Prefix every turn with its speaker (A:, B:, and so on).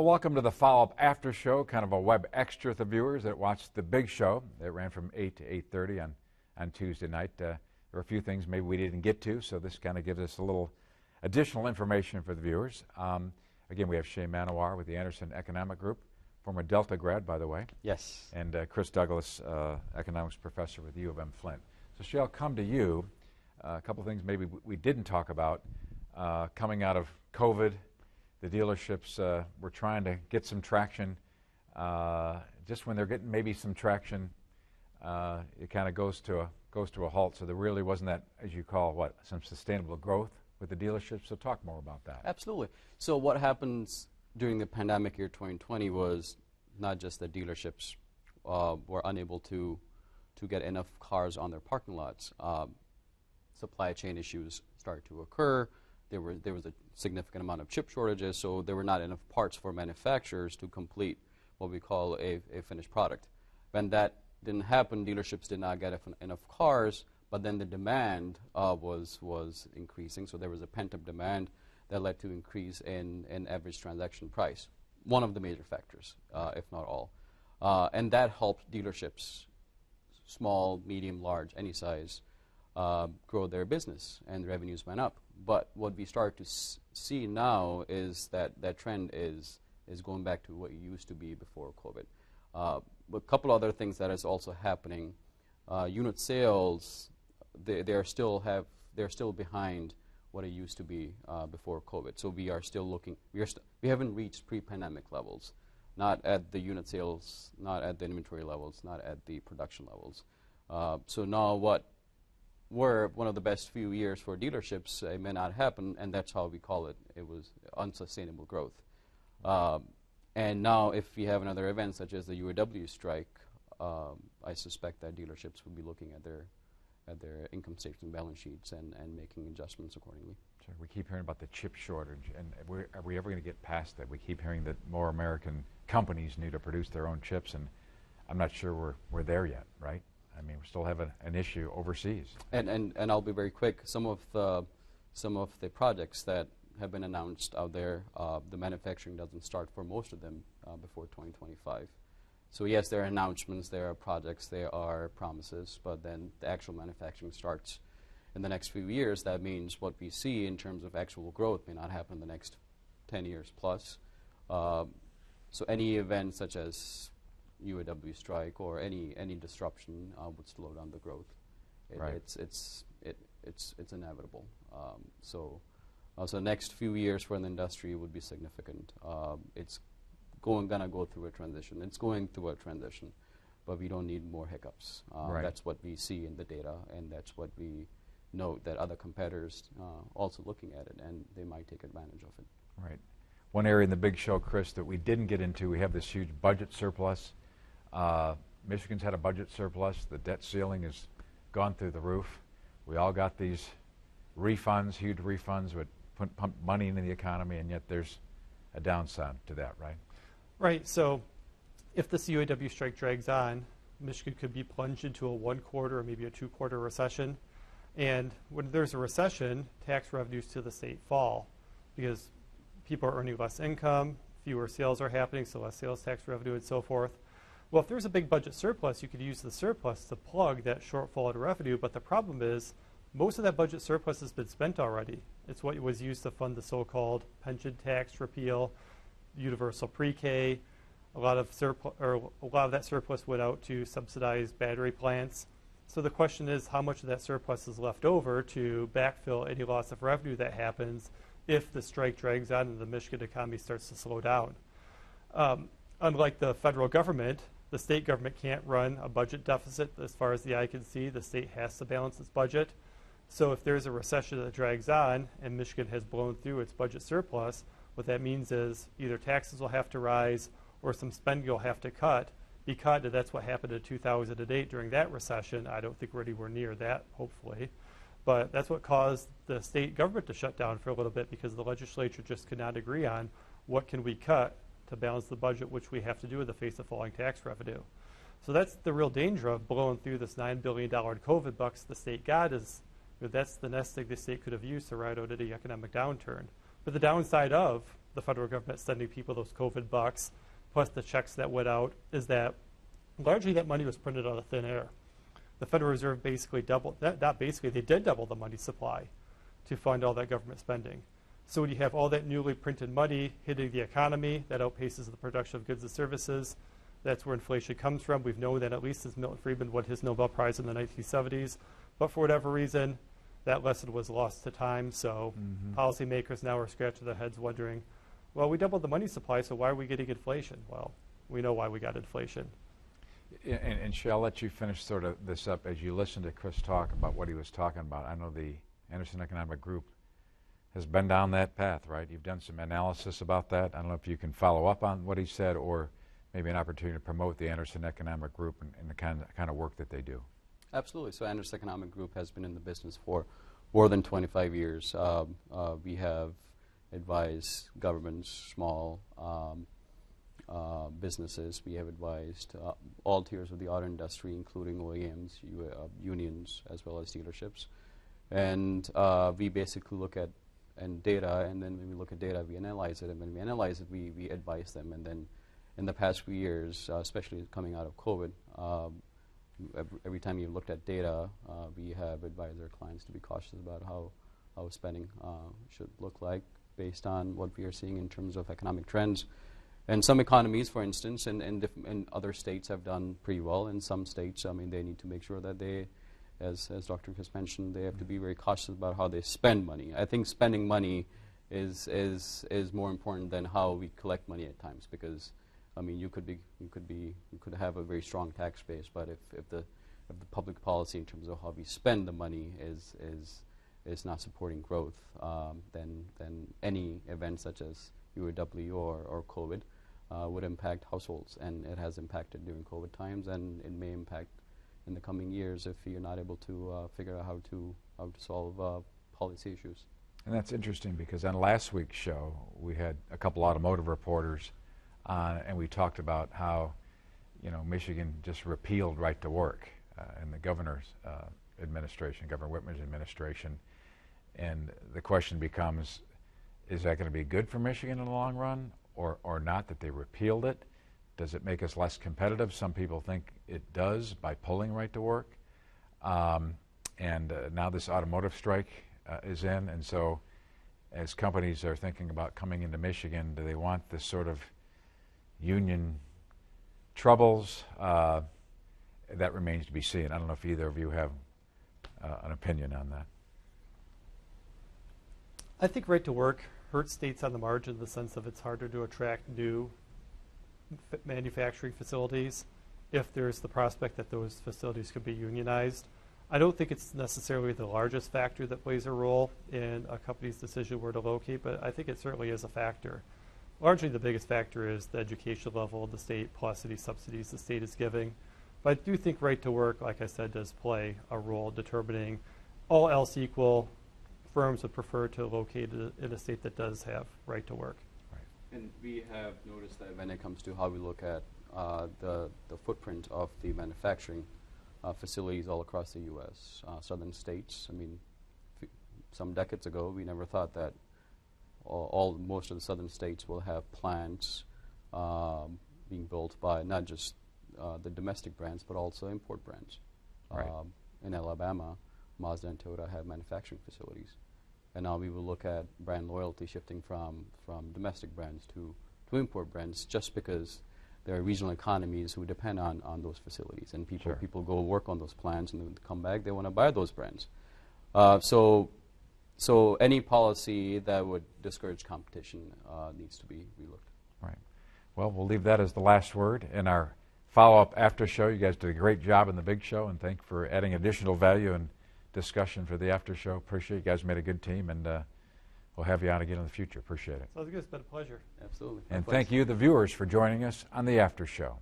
A: Welcome to the follow-up after show, kind of a web extra to viewers that watched the big show. It ran from 8 to 8:30 on Tuesday night. There were a few things maybe we didn't get to, so this kind of gives us a little additional information for the viewers. Again, we have Shay Manawar with the Anderson Economic Group, former Delta grad, by the way.
B: Yes.
A: And Chris Douglas, economics professor with U of M Flint. So Shay, I'll come to you. A couple of things maybe we didn't talk about coming out of COVID. The dealerships were trying to get some traction. Just when they're getting maybe some traction, it kind of goes to a halt. So there really wasn't that, as you call, some sustainable growth with the dealerships. So talk more about that.
B: Absolutely. So what happens during the pandemic year 2020 was not just that dealerships were unable to get enough cars on their parking lots. Supply chain issues started to occur. There was a significant amount of chip shortages, so there were not enough parts for manufacturers to complete what we call a finished product. When that didn't happen, dealerships did not get enough cars, but then the demand was increasing, so there was a pent-up demand that led to increase in average transaction price. One of the major factors, if not all. And that helped dealerships, small, medium, large, any size, grow their business, and revenues went up. But what we start to see now is that trend is going back to what it used to be before COVID. A couple other things that is also happening. Unit sales, they're still behind what it used to be before COVID. So we are still looking. We haven't reached pre-pandemic levels, not at the unit sales, not at the inventory levels, not at the production levels. So now what were one of the best few years for dealerships, it may not happen, and that's how we call it. It was unsustainable growth. And now if we have another event such as the UAW strike, I suspect that dealerships will be looking at their income statements and balance sheets and making adjustments accordingly.
A: Sure. We keep hearing about the chip shortage, and are we ever going to get past that? We keep hearing that more American companies need to produce their own chips, and I'm not sure we're there yet, right? I mean, we still have an issue overseas.
B: And I'll be very quick. Some of the projects that have been announced out there, the manufacturing doesn't start for most of them before 2025. So yes, there are announcements, there are projects, there are promises, but then the actual manufacturing starts in the next few years. That means what we see in terms of actual growth may not happen in the next 10 years plus. So any event such as UAW strike or any disruption would slow down the growth.
A: Right.
B: It's inevitable. So the next few years for the industry would be significant. It's gonna go through a transition. It's going through a transition, but we don't need more hiccups.
A: Right.
B: That's what we see in the data, and that's what we note that other competitors also looking at it, and they might take advantage of it.
A: Right. One area in the big show, Chris, that we didn't get into, we have this huge budget surplus. Michigan's had a budget surplus. The debt ceiling has gone through the roof. We all got these refunds, huge refunds, would pump money into the economy, and yet there's a downside to that, right?
C: Right. So if this UAW strike drags on, Michigan could be plunged into a 1-quarter or maybe a 2-quarter recession. And when there's a recession, tax revenues to the state fall because people are earning less income, fewer sales are happening, so less sales tax revenue and so forth. Well, if there's a big budget surplus, you could use the surplus to plug that shortfall in revenue, but the problem is most of that budget surplus has been spent already. It's what was used to fund the so-called pension tax repeal, universal pre-K. A lot of that surplus went out to subsidize battery plants. So the question is, how much of that surplus is left over to backfill any loss of revenue that happens if the strike drags on and the Michigan economy starts to slow down? Unlike the federal government, the state government can't run a budget deficit as far as the eye can see. The state has to balance its budget. So if there's a recession that drags on and Michigan has blown through its budget surplus, what that means is either taxes will have to rise or some spending will have to cut. Because that's what happened in 2008 during that recession. I don't think we're anywhere near that, hopefully. But that's what caused the state government to shut down for a little bit because the legislature just could not agree on what can we cut to balance the budget, which we have to do in the face of falling tax revenue. So that's the real danger of blowing through this $9 billion COVID bucks the state got is that's the nest egg the state could have used to ride out any economic downturn. But the downside of the federal government sending people those COVID bucks, plus the checks that went out, is that largely that money was printed out of thin air. The Federal Reserve basically doubled, not basically, they did double the money supply to fund all that government spending. So when you have all that newly printed money hitting the economy, that outpaces the production of goods and services. That's where inflation comes from. We've known that at least since Milton Friedman won his Nobel Prize in the 1970s. But for whatever reason, that lesson was lost to time. So policymakers now are scratching their heads wondering, well, we doubled the money supply, so why are we getting inflation? Well, we know why we got inflation.
A: And Shay, I'll let you finish sort of this up as you listen to Chris talk about what he was talking about. I know the Anderson Economic Group has been down that path, right? You've done some analysis about that. I don't know if you can follow up on what he said, or maybe an opportunity to promote the Anderson Economic Group and the kind of work that they do.
B: Absolutely. So Anderson Economic Group has been in the business for more than 25 years. We have advised governments, small businesses. We have advised all tiers of the auto industry, including OEMs, unions, as well as dealerships. And we basically look at data, and then when we look at data, we analyze it, and when we analyze it, we advise them. And then in the past few years, especially coming out of COVID, every time you looked at data, we have advised our clients to be cautious about how spending should look like based on what we are seeing in terms of economic trends. And some economies, for instance, in other states have done pretty well. In some states, I mean, they need to make sure that they, as Dr. Chris mentioned, they have to be very cautious about how they spend money. I think spending money is more important than how we collect money at times, because I mean, you could have a very strong tax base, but if the public policy in terms of how we spend the money is not supporting growth, then any event such as UAW or COVID would impact households, and it has impacted during COVID times, and it may impact in the coming years if you're not able to figure out how to solve policy issues.
A: And that's interesting, because on last week's show we had a couple automotive reporters on, and we talked about how, you know, Michigan just repealed right to work in the governor's administration, Governor Whitmer's administration, and the question becomes, is that going to be good for Michigan in the long run, or not, that they repealed it? Does it make us less competitive? Some people think it does by pulling right to work. And now this automotive strike is in, and so as companies are thinking about coming into Michigan, do they want this sort of union troubles? That remains to be seen. I don't know if either of you have an opinion on that.
C: I think right to work hurts states on the margin in the sense of it's harder to attract new manufacturing facilities if there's the prospect that those facilities could be unionized. I don't think it's necessarily the largest factor that plays a role in a company's decision where to locate, but I think it certainly is a factor. Largely the biggest factor is the education level of the state plus any subsidies the state is giving. But I do think right to work, like I said, does play a role determining, all else equal, firms would prefer to locate in a state that does have right to work.
A: Right.
B: And we have noticed that when it comes to how we look at the footprint of the manufacturing facilities all across the U.S., southern states, I mean, some decades ago, we never thought that most of the southern states will have plants being built by not just the domestic brands, but also import brands.
A: Right.
B: In Alabama, Mazda and Toyota have manufacturing facilities. And now we will look at brand loyalty shifting from domestic brands to import brands, just because there are regional economies who depend on those facilities. And people go work on those plants, and when they come back, they want to buy those brands. So any policy that would discourage competition needs to be relooked.
A: Right. Well, we'll leave that as the last word. In our follow-up after show, you guys did a great job in the big show, and thank you for adding additional value and discussion for the after show. Appreciate it. You guys made a good team, and we'll have you on again in the future. Appreciate it.
C: Sounds good. It's been a pleasure.
B: Absolutely.
A: And thank you, the viewers, for joining us on the after show.